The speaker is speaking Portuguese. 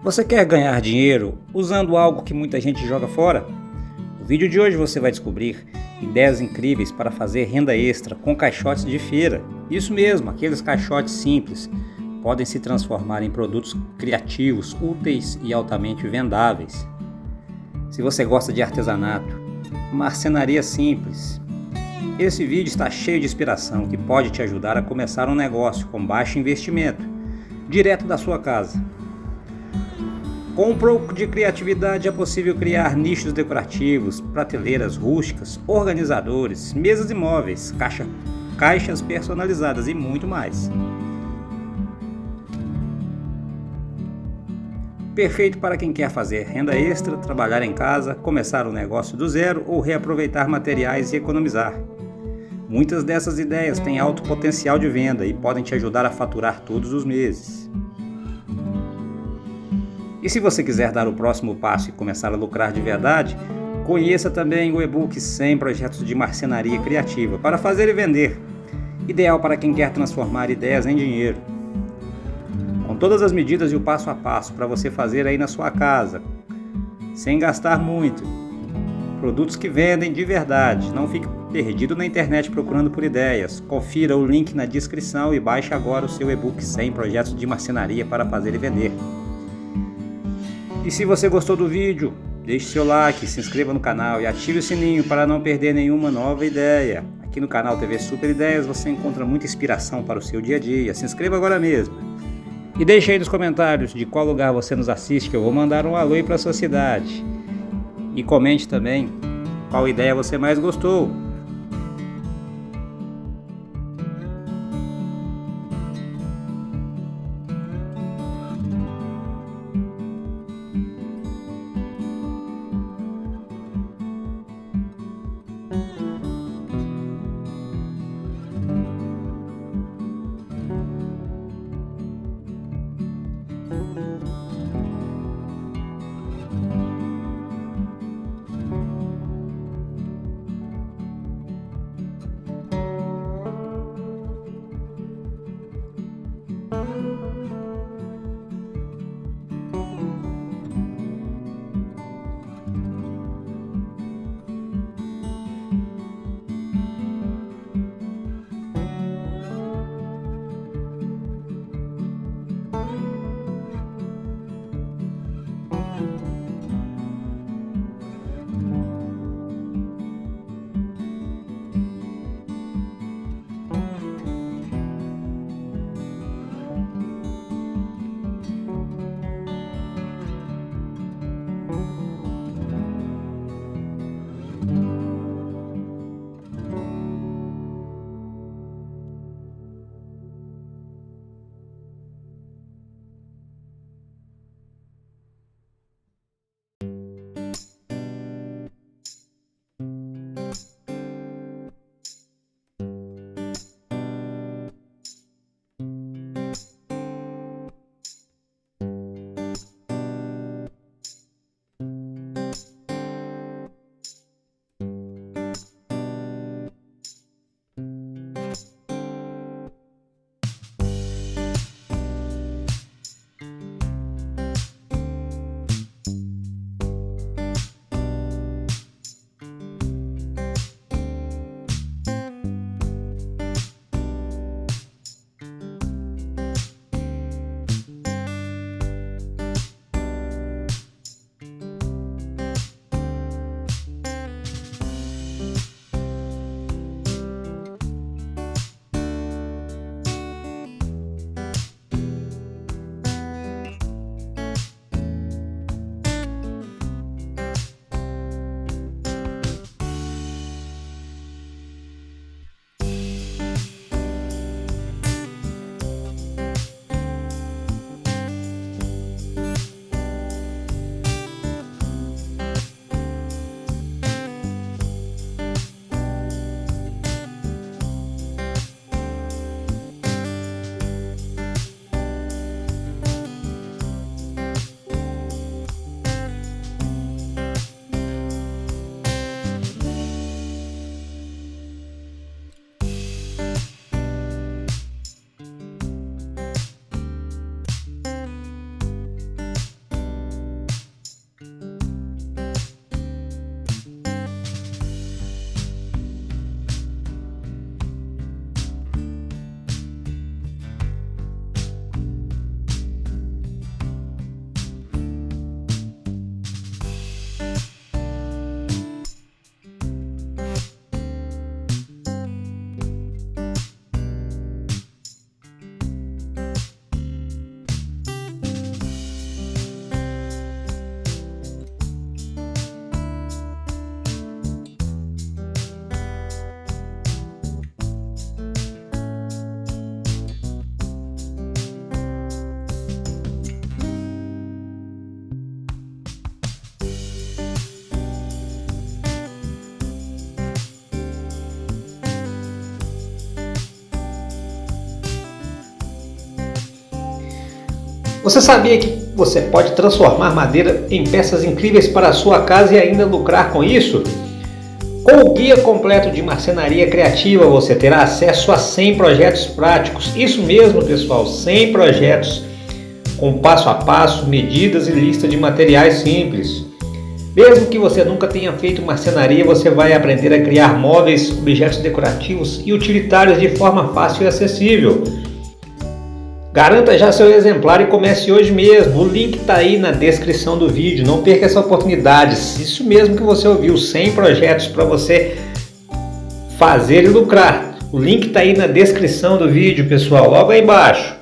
Você quer ganhar dinheiro usando algo que muita gente joga fora? No vídeo de hoje você vai descobrir ideias incríveis para fazer renda extra com caixotes de feira. Isso mesmo, aqueles caixotes simples podem se transformar em produtos criativos, úteis e altamente vendáveis. Se você gosta de artesanato, marcenaria simples, esse vídeo está cheio de inspiração que pode te ajudar a começar um negócio com baixo investimento, direto da sua casa. Com um pouco de criatividade é possível criar nichos decorativos, prateleiras rústicas, organizadores, mesas e móveis, caixas personalizadas e muito mais. Perfeito para quem quer fazer renda extra, trabalhar em casa, começar um negócio do zero ou reaproveitar materiais e economizar. Muitas dessas ideias têm alto potencial de venda e podem te ajudar a faturar todos os meses. E se você quiser dar o próximo passo e começar a lucrar de verdade, conheça também o e-book 100 projetos de marcenaria criativa para fazer e vender, ideal para quem quer transformar ideias em dinheiro. Com todas as medidas e o passo a passo para você fazer aí na sua casa, sem gastar muito. Produtos que vendem de verdade. Não fique perdido na internet procurando por ideias. Confira o link na descrição e baixe agora o seu e-book 100 projetos de marcenaria para fazer e vender. E se você gostou do vídeo, deixe seu like, se inscreva no canal e ative o sininho para não perder nenhuma nova ideia. Aqui no canal TV Super Ideias você encontra muita inspiração para o seu dia a dia. Se inscreva agora mesmo. E deixe aí nos comentários de qual lugar você nos assiste, que eu vou mandar um alô para a sua cidade. E comente também qual ideia você mais gostou. Você sabia que você pode transformar madeira em peças incríveis para a sua casa e ainda lucrar com isso? Com o guia completo de marcenaria criativa, você terá acesso a 100 projetos práticos. Isso mesmo, pessoal, 100 projetos com passo a passo, medidas e lista de materiais simples. Mesmo que você nunca tenha feito marcenaria, você vai aprender a criar móveis, objetos decorativos e utilitários de forma fácil e acessível. Garanta já seu exemplar e comece hoje mesmo. O link está aí na descrição do vídeo. Não perca essa oportunidade. Isso mesmo que você ouviu, 100 projetos para você fazer e lucrar. O link está aí na descrição do vídeo, pessoal, logo aí embaixo.